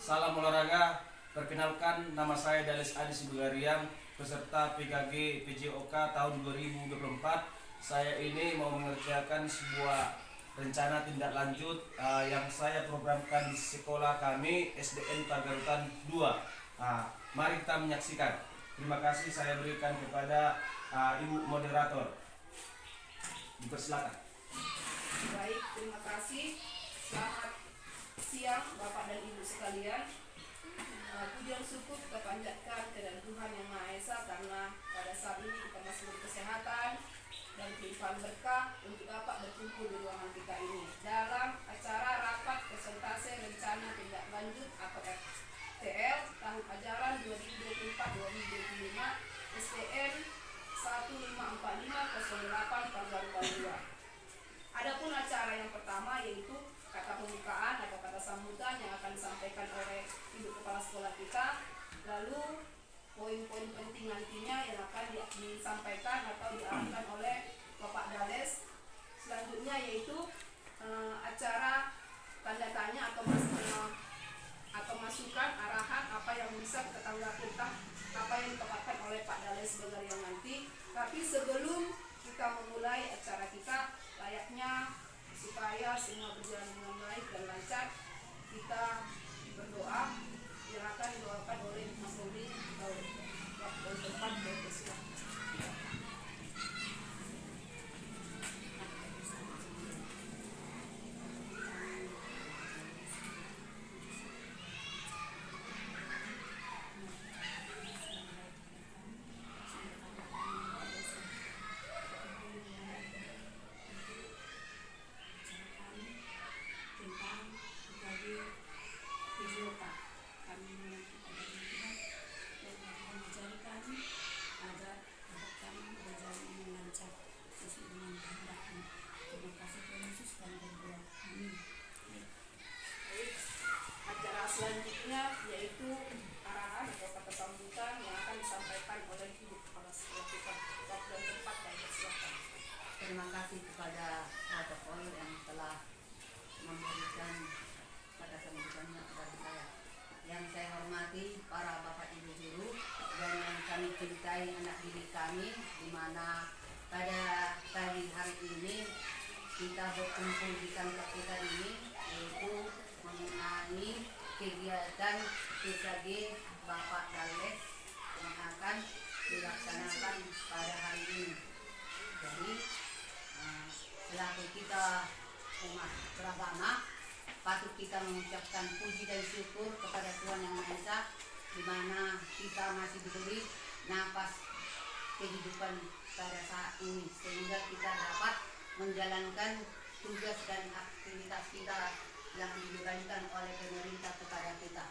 Salam olahraga. Perkenalkan, nama saya Dales Adis Begariang, peserta PKG PJOK tahun 2024. Saya ini mau mengerjakan sebuah rencana tindak lanjut yang saya programkan di sekolah kami SDN Pagarutan 2. Mari kita menyaksikan. Terima kasih saya berikan kepada Ibu Moderator. Dipersilakan. Baik, terima kasih. Selamat siang Bapak dan Ibu sekalian. Puji dan syukur kita panjatkan kepada Tuhan Yang Maha Esa karena pada saat ini kita masih berkesehatan dan diberikan berkah untuk dapat berkumpul di ruangan kita ini dalam acara rapat presentasi rencana tindak lanjut atau RTL tahun ajaran 2024-2025 SDN 154508 Pagarutan 2. Adapun acara yang pertama yaitu kata pembukaan atau kata sambutan yang akan disampaikan oleh Ibu Kepala Sekolah kita. Lalu poin-poin penting nantinya yang akan disampaikan atau diarahkan oleh Bapak Dales. Selanjutnya yaitu acara tanda tanya atau masukan arahan apa yang bisa kita tanggapi apa yang ditempatkan oleh Pak Dales Begariang nanti. Tapi sebelum kita memulai acara kita, layaknya supaya semua berjalan dengan baik dan lancar, kita berdoa yang akan didoakan oleh Mas Bobi waktu tempat berkesiap. Selanjutnya yaitu arahan atau kata sambutan yang akan disampaikan oleh Ibu Kepala Sekolah kita. Waktu dan tempat dan persilakan. Terima kasih kepada protokol yang telah memberikan kata sambutannya kepada saya. Yang saya hormati para bapak ibu guru dan yang kami cintai anak didik kami, di mana pada pagi hari ini kita berkumpul di kantor kita ini yaitu mengenai kegiatan PKG Bapak Dales yang akan dilaksanakan pada hari ini. Jadi selaku kita umat beragama, patut kita mengucapkan puji dan syukur kepada Tuhan Yang Maha Esa, di mana kita masih diberi nafas kehidupan pada saat ini sehingga kita dapat menjalankan tugas dan aktivitas kita yang dibebankan oleh pemerintah kepada kita.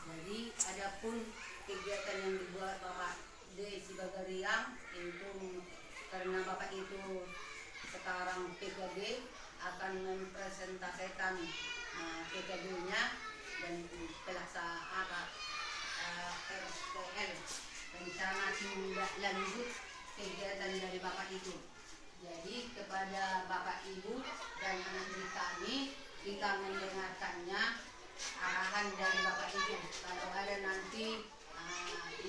Jadi adapun kegiatan yang dibuat Bapak D. Begariang itu karena Bapak itu sekarang PKG akan mempresentasikan PKG-nya dan pelaksanaan RTL rencana tindak lanjut kegiatan dari Bapak itu. Jadi kepada Bapak Ibu dan anak didik kami, kita mendengarkannya arahan dari Bapak Ibu. Kalau ada nanti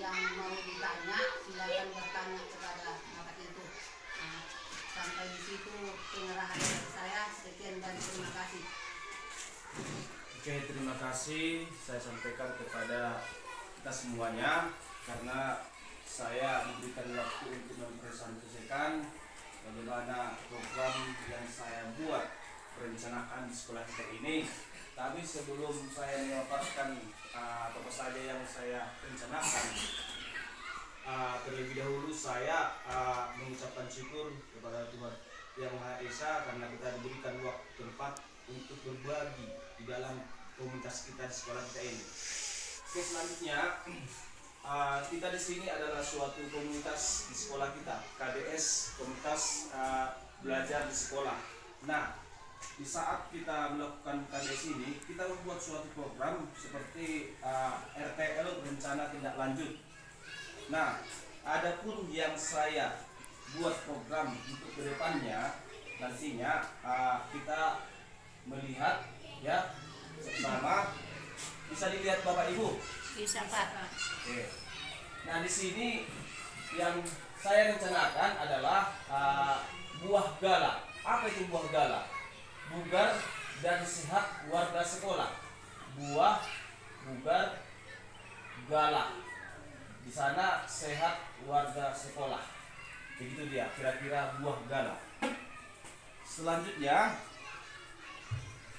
yang mau ditanya, silakan bertanya kepada Bapak Ibu. Sampai di situ pengarahan dari saya. Sekian dan terima kasih. Oke, terima kasih. Saya sampaikan kepada kita semuanya karena saya diberikan waktu untuk mempresentasikan bagaimana program yang saya buat perencanaan di sekolah kita ini. Tapi sebelum saya memaparkan apa saja yang saya rencanakan, terlebih dahulu saya mengucapkan syukur kepada Tuhan Yang Maha Esa karena kita diberikan waktu tempat untuk berbagi di dalam komunitas kita di sekolah kita ini. Oke, selanjutnya kita di sini adalah suatu komunitas di sekolah kita, KDS, komunitas belajar di sekolah. Nah, di saat kita melakukan KDS ini, kita membuat suatu program seperti RTL, rencana tindak lanjut. Nah, adapun yang saya buat program untuk kedepannya, nantinya kita melihat ya bersama di Bisa dilihat Bapak Ibu. Bisa Pak. Oke. Nah di sini yang saya rencanakan adalah buah gala. Apa itu buah gala? Bugar dan sehat warga sekolah. Buah, bugar, gala. Di sana sehat warga sekolah. Begitu dia, kira-kira buah gala. Selanjutnya,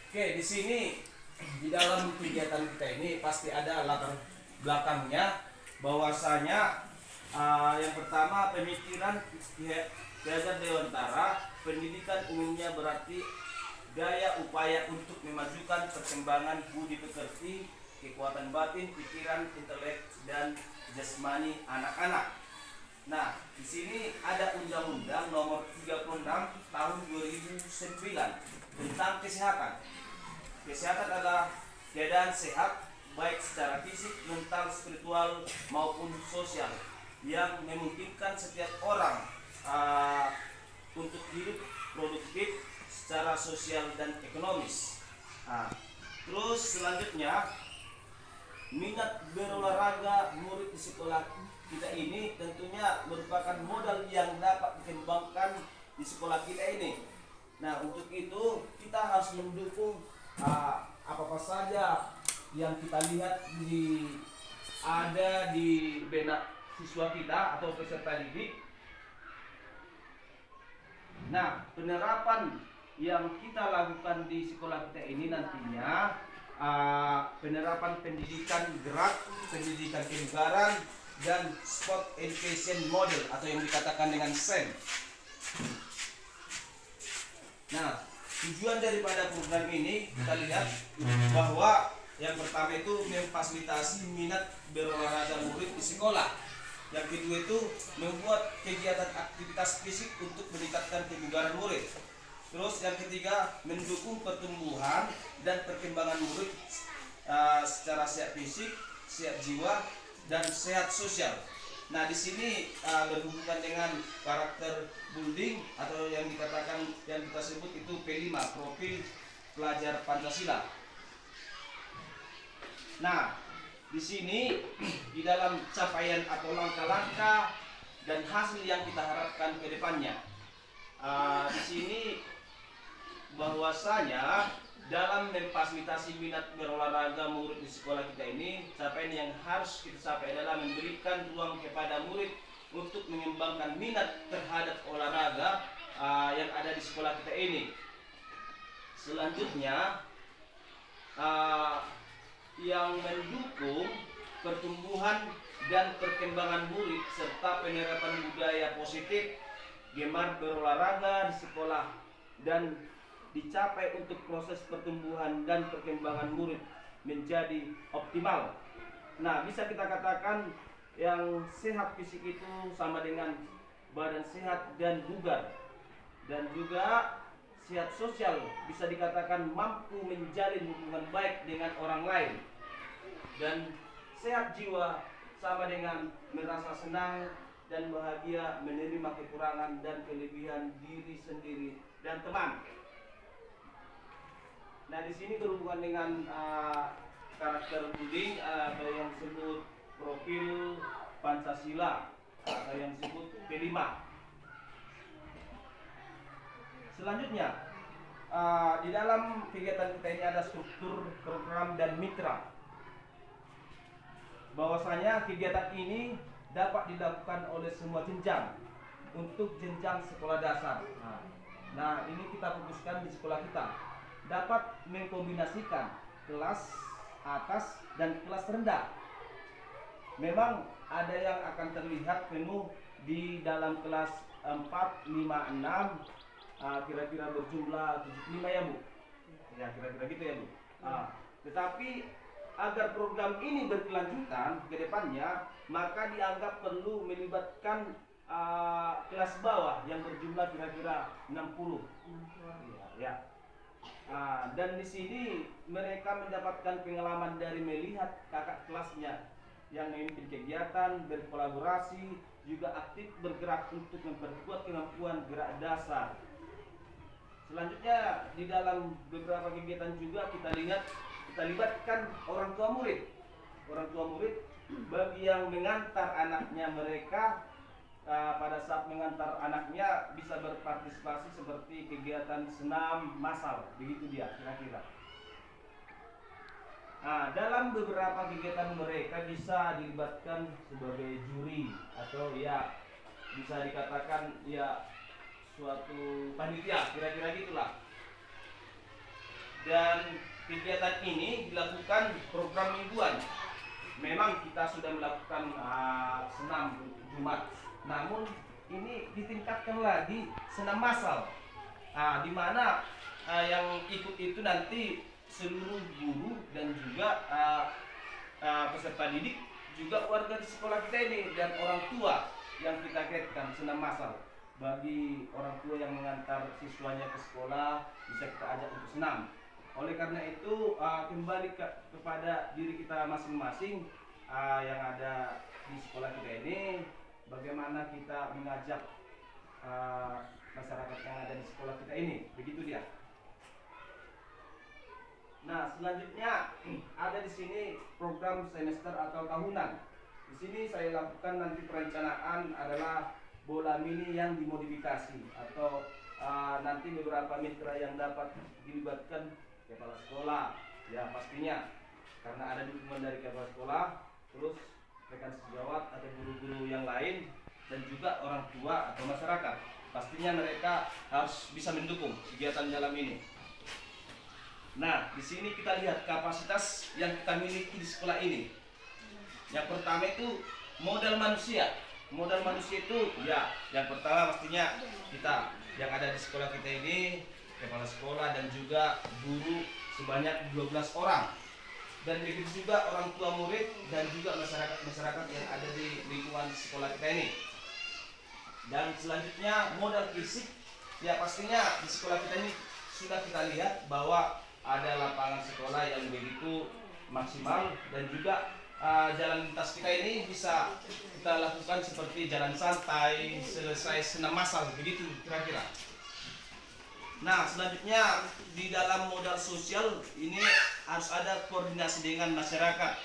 oke di sini di dalam kegiatan kita ini pasti ada latar belakangnya, bahwasanya yang pertama pemikiran Ki Hajar Dewantara, pendidikan umumnya berarti gaya upaya untuk memajukan perkembangan budi pekerti, kekuatan batin, pikiran, intelek, dan jasmani anak-anak. Nah, di sini ada Undang-Undang Nomor 36 Tahun 2009 tentang kesehatan. Kesehatan adalah keadaan sehat baik secara fisik, mental, spiritual maupun sosial yang memungkinkan setiap orang untuk hidup produktif secara sosial dan ekonomis. Terus selanjutnya, minat berolahraga murid di sekolah kita ini tentunya merupakan modal yang dapat dikembangkan di sekolah kita ini. Nah, untuk itu kita harus mendukung apa saja yang kita lihat ada di benak siswa kita atau peserta didik. Nah, penerapan yang kita lakukan di sekolah kita ini nantinya penerapan pendidikan gerak, pendidikan kebugaran, dan sport education model atau yang dikatakan dengan SEM. Nah, tujuan daripada program ini kita lihat bahwa yang pertama itu memfasilitasi minat berolahraga murid di sekolah. Yang kedua itu membuat kegiatan aktivitas fisik untuk meningkatkan kebugaran murid. Terus yang ketiga mendukung pertumbuhan dan perkembangan murid secara sehat fisik, sehat jiwa, dan sehat sosial. Nah, di sini berhubungan dengan karakter building atau yang dikatakan yang kita sebut itu P5, profil pelajar Pancasila. Nah, di sini di dalam capaian atau langkah-langkah dan hasil yang kita harapkan ke depannya. Di sini bahwasanya dalam memfasilitasi minat berolahraga murid di sekolah kita ini, capaian yang harus kita capai adalah memberikan ruang kepada murid untuk mengembangkan minat terhadap olahraga yang ada di sekolah kita ini. Selanjutnya, yang mendukung pertumbuhan dan perkembangan murid serta penerapan budaya positif, gemar berolahraga di sekolah, dan dicapai untuk proses pertumbuhan dan perkembangan murid menjadi optimal. Nah, bisa kita katakan yang sehat fisik itu sama dengan badan sehat dan bugar, dan juga sehat sosial bisa dikatakan mampu menjalin hubungan baik dengan orang lain, dan sehat jiwa sama dengan merasa senang dan bahagia menerima kekurangan dan kelebihan diri sendiri dan teman. Nah, di sini berhubungan dengan karakter building atau yang disebut profil Pancasila atau yang disebut P5. Selanjutnya, di dalam kegiatan kita ini ada struktur, program, dan mitra. Bahwasanya kegiatan ini dapat dilakukan oleh semua jenjang untuk jenjang sekolah dasar. Nah, ini kita fokuskan di sekolah kita. Dapat mengkombinasikan kelas atas dan kelas rendah. Memang ada yang akan terlihat penuh di dalam kelas 4, 5, 6, kira-kira berjumlah 75 ya Bu. Ya, kira-kira gitu ya Bu. Tetapi agar program ini berkelanjutan ke depannya, maka dianggap perlu melibatkan kelas bawah yang berjumlah kira-kira 60. Ya. Dan di sini mereka mendapatkan pengalaman dari melihat kakak kelasnya yang memimpin kegiatan, berkolaborasi, juga aktif bergerak untuk memperkuat kemampuan gerak dasar. Selanjutnya di dalam beberapa kegiatan juga kita kita libatkan orang tua murid. Orang tua murid bagi yang mengantar anaknya mereka pada saat mengantar anaknya bisa berpartisipasi seperti kegiatan senam massal, begitu dia kira-kira. Nah, dalam beberapa kegiatan mereka bisa dilibatkan sebagai juri atau ya bisa dikatakan ya suatu panitia, kira-kira gitulah. Dan kegiatan ini dilakukan program mingguan. Memang kita sudah melakukan senam Jumat, namun ini ditingkatkan lagi senam massal, di mana yang ikut itu nanti seluruh guru dan juga peserta didik, juga warga di sekolah kita ini dan orang tua yang kita kaitkan senam massal. Bagi orang tua yang mengantar siswanya ke sekolah bisa kita ajak untuk senam. Oleh karena itu kembali kepada diri kita masing-masing yang ada di sekolah kita ini, bagaimana kita mengajak masyarakat yang ada di sekolah kita ini, begitu dia. Nah, selanjutnya ada di sini program semester atau tahunan. Di sini saya lakukan nanti perencanaan adalah bola mini yang dimodifikasi atau nanti beberapa mitra yang dapat dilibatkan kepala sekolah, ya pastinya karena ada dukungan dari kepala sekolah, terus rekan sejawat atau guru-guru yang lain dan juga orang tua atau masyarakat. Pastinya mereka harus bisa mendukung kegiatan dalam ini. Nah, di sini kita lihat kapasitas yang kita miliki di sekolah ini. Yang pertama itu modal manusia. Modal manusia itu ya, yang pertama pastinya kita yang ada di sekolah kita ini, kepala sekolah dan juga guru sebanyak 12 orang. Dan begitu juga orang tua murid dan juga masyarakat yang ada di lingkungan sekolah kita ini. Dan selanjutnya modal fisik, ya pastinya di sekolah kita ini sudah kita lihat bahwa ada lapangan sekolah yang begitu maksimal dan juga jalan lintas kita ini bisa kita lakukan seperti jalan santai selesai senam massal, begitu kira-kira. Nah, selanjutnya di dalam modal sosial ini harus ada koordinasi dengan masyarakat.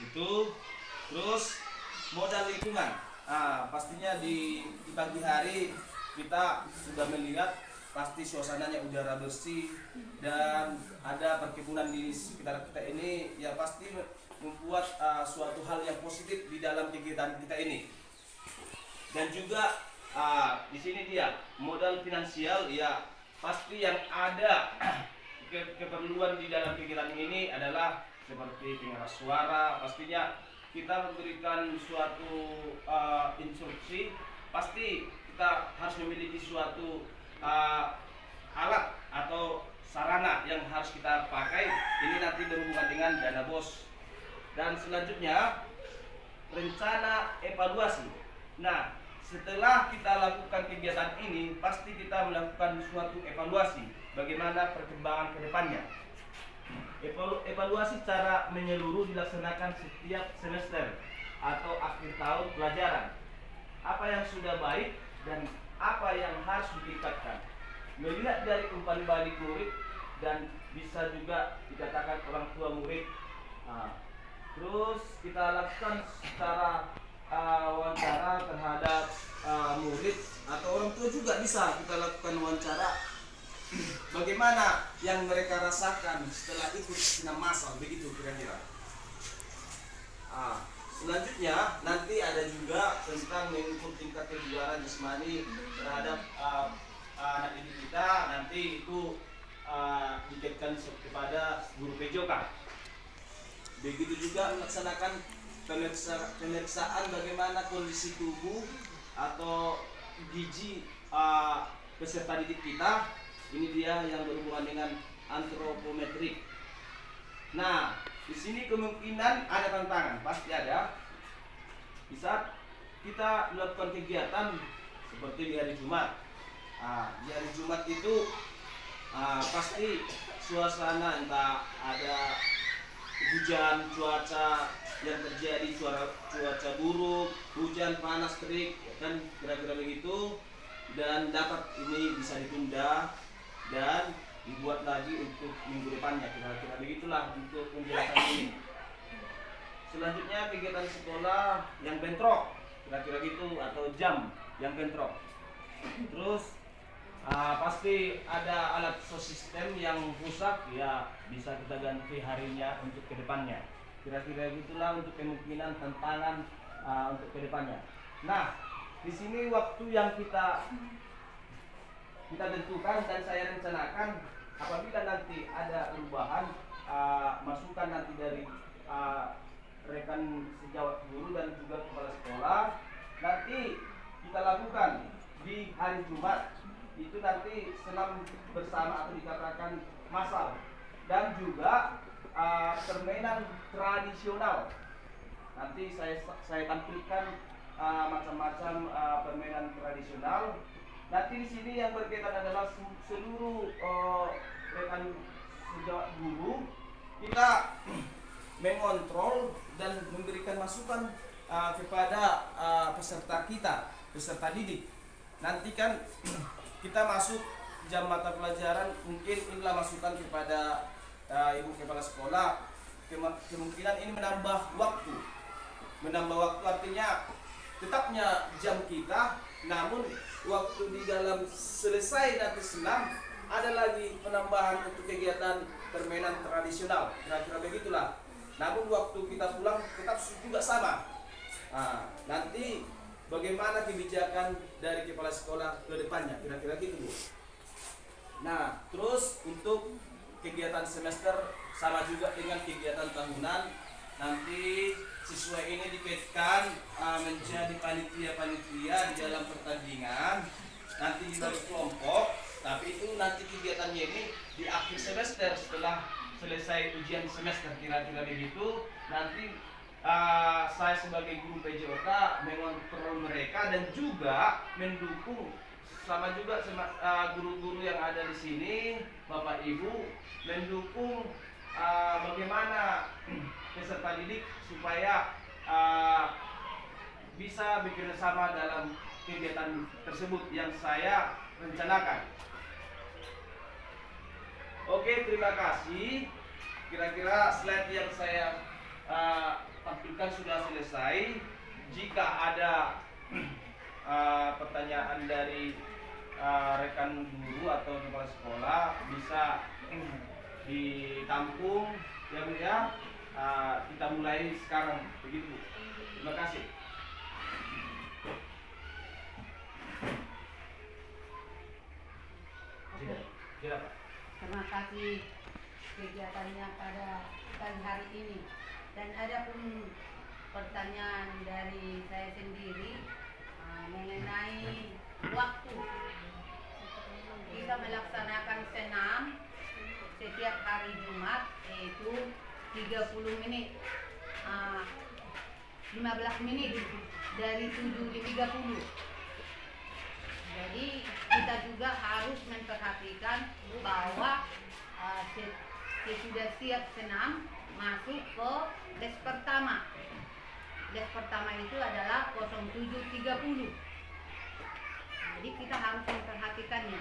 Itu terus modal lingkungan. Pastinya di pagi hari kita sudah melihat pasti suasananya udara bersih dan ada perkebunan di sekitar kita ini, ya pasti membuat suatu hal yang positif di dalam kegiatan kita ini. Dan juga di sini dia modal finansial, ya pasti yang ada keperluan di dalam kegiatan ini adalah seperti pengeras suara. Pastinya kita memberikan suatu instruksi, pasti kita harus memiliki suatu alat atau sarana yang harus kita pakai. Ini nanti berhubungan dengan dana BOS. Dan selanjutnya rencana evaluasi. Nah, setelah kita lakukan kegiatan ini, pasti kita melakukan suatu evaluasi bagaimana perkembangan ke depannya. Evaluasi secara menyeluruh dilaksanakan setiap semester atau akhir tahun pelajaran. Apa yang sudah baik dan apa yang harus ditingkatkan. Melihat dari umpan balik murid dan bisa juga dikatakan orang tua murid. Terus kita lakukan secara wawancara terhadap murid atau orang tua juga bisa kita lakukan wawancara. Bagaimana yang mereka rasakan setelah ikut senam massal, begitu kira-kira. Selanjutnya nanti ada juga tentang mengukur tingkat kebugaran jasmani terhadap anak didik kita. Nanti itu dikaitkan kepada guru PJOK. Begitu juga melaksanakan pemeriksaan bagaimana kondisi tubuh atau gizi peserta didik kita. Ini dia yang berhubungan dengan antropometrik. Nah, di sini kemungkinan ada tantangan, pasti ada. Di saat kita melakukan kegiatan seperti di hari Jumat. Di hari Jumat itu pasti suasana entah ada hujan, cuaca yang terjadi, cuaca buruk, hujan, panas, terik, dan kira-kira begitu. Dan dapat ini bisa ditunda. Dan dibuat lagi untuk minggu depannya. Kira-kira begitulah untuk penjelasan ini. Selanjutnya kegiatan sekolah yang bentrok, kira-kira gitu, atau jam yang bentrok. Terus pasti ada alat sound system yang rusak, ya bisa kita ganti harinya untuk kedepannya. Kira-kira gitulah untuk kemungkinan tantangan untuk kedepannya. Nah, di sini waktu yang kita tentukan dan saya rencanakan, apabila nanti ada perubahan, masukan nanti dari rekan sejawat guru dan juga kepala sekolah, nanti kita lakukan di hari Jumat. Itu nanti senam bersama atau dikatakan massal, dan juga permainan tradisional. Nanti saya tampilkan macam-macam permainan tradisional. Nanti di sini yang berkaitan adalah seluruh rekan sejawat guru, kita mengontrol dan memberikan masukan kepada peserta kita, peserta didik. Nanti kan kita masuk jam mata pelajaran, mungkin inilah masukan kepada ibu kepala sekolah. Kemungkinan ini menambah waktu. Menambah waktu artinya tetapnya jam kita, namun waktu di dalam selesai nanti senam ada lagi penambahan untuk kegiatan permainan tradisional. Kira-kira begitulah. Namun waktu kita pulang tetap juga sama. Nanti bagaimana kebijakan dari kepala sekolah ke depannya, kira-kira gitu, Bu. Nah, terus untuk kegiatan semester sama juga dengan kegiatan tahunan. Nanti siswa ini dikaitkan menjadi panitia-panitia di dalam pertandingan, nanti dibagi kelompok. Tapi itu nanti kegiatannya ini di akhir semester setelah selesai ujian semester, kira-kira begitu. Nanti saya sebagai guru PJOK mengontrol mereka dan juga mendukung sama juga guru-guru yang ada di sini, Bapak Ibu, mendukung bagaimana peserta didik supaya bisa bekerja sama dalam kegiatan tersebut yang saya rencanakan. Oke, terima kasih. Kira-kira slide yang saya tampilkan sudah selesai. Jika ada pertanyaan dari rekan guru atau kepala sekolah, bisa ditampung ya Bu ya. Kita mulai sekarang begitu. Terima kasih. Tidak, Pak. Terima kasih kegiatannya pada pagi hari ini. Dan ada pun pertanyaan dari saya sendiri mengenai waktu. Kita melaksanakan senam setiap hari Jumat, yaitu 30 menit, 15 menit dari 7.30. Jadi kita juga harus memperhatikan bahwa sudah siap senam masuk ke les pertama. Les pertama itu adalah 07.30. Jadi kita harus memperhatikannya.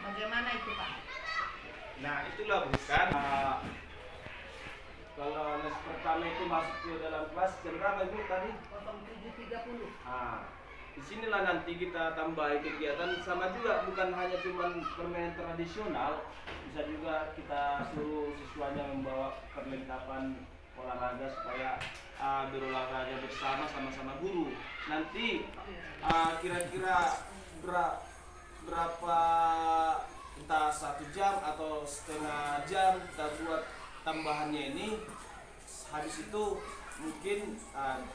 Bagaimana itu, Pak? Nah, itulah bukan kalau les pertama itu masuk ke dalam kelas jam berapa itu tadi? 07.30. Disinilah nanti kita tambah kegiatan, sama juga bukan hanya cuma permainan tradisional, bisa juga kita suruh siswanya membawa perlengkapan olahraga supaya berolahraga bersama sama-sama guru. Nanti kira-kira berapa, entah 1 jam atau setengah jam kita buat tambahannya ini. Habis itu mungkin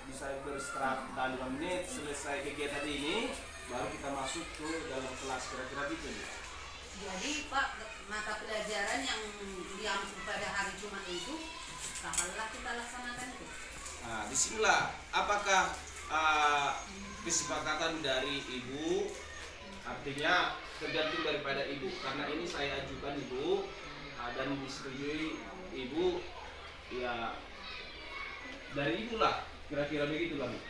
bisa beristirahat 5 menit, selesai kegiatan ini baru kita masuk ke dalam kelas, kira-kira gitu. Jadi Pak, mata pelajaran yang diambil pada hari Jumat itu kapanlah kita laksanakan itu? Nah, disinilah apakah kesepakatan dari Ibu, artinya tergantung daripada Ibu, karena ini saya ajukan Ibu dan disetujui Ibu, ya dari itulah, kira-kira begitulah Bu.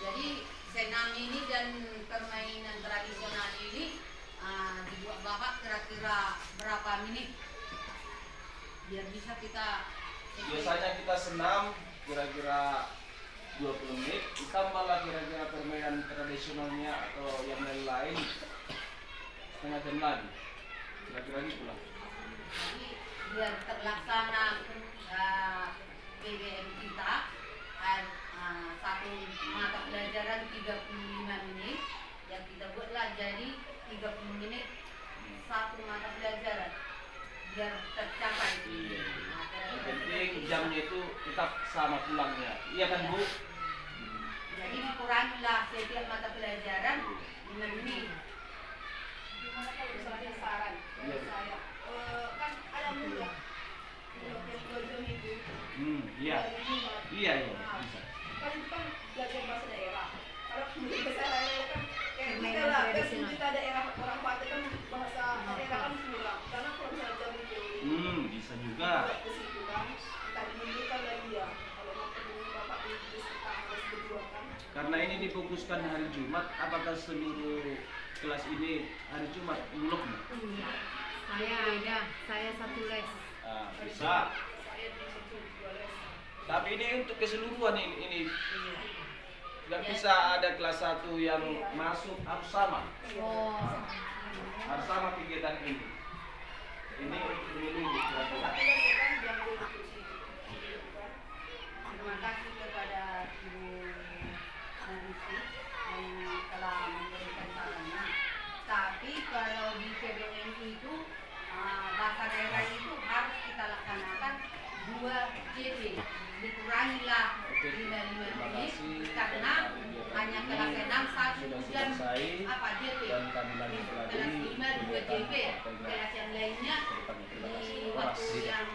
Jadi senam ini dan permainan tradisional ini dibuat Bapak kira-kira berapa menit biar bisa kita Biasanya kita senam kira-kira 20 menit, ditambahlah kira-kira permainan tradisionalnya atau yang lain-lain setengah jam lagi. Kira-kira gitulah. jadi biar terlaksana PBM kita satu mata pelajaran 35 menit yang kita buatlah jadi 30 menit satu mata pelajaran biar tercapai. Iya. Nah, Yang kira-kira penting seperti jamnya itu tetap sama pulangnya. Iya kan Bu? jadi dikurangilah setiap mata pelajaran 5 menit. Gimana kalau misalnya saran Iya. dari saya, kan ada mulak yang 2 jam itu. Iya. dari Jumat. Iya, iya. Nah, Bisa. kan itu kan belajar bahasa daerah. Kalau mulak bahasa daerah kan kayak kita Permainan lah, kan tradisional. kita daerah orang Pantai kan bahasa daerah kan kurang. Karena kalau misalnya jam itu Bisa juga. ke situ kan, kita menunjukkan lagi ya. Kalau mau ketemu bapak di kita harus berjuang kan. Karena ini difokuskan hari Jumat, apakah seluruh kelas ini hari Jumat muluk? Saya ada, saya satu les. Bisa. Saya di situ 2 les. Tapi ini untuk keseluruhan ini nggak Ya. bisa ada kelas 1 yang masuk harus sama. Oh, Harus sama kegiatan ini. Ini untuk menyelidiki Satu kelas. les ya kan jam 2 di situ. Gitu kan. terima kasih kepada Ibu Narisi yang telah memberikan sarannya. Tapi kalau di PBM itu bahasa daerah itu harus kita laksanakan 2 JP. Dikurangilah 5 menit karena hanya kelas 6 1 Sudah jam selesai JP. dan kami lanjut Kelas lagi 5 2 JP. Kelas yang lainnya di waktu yang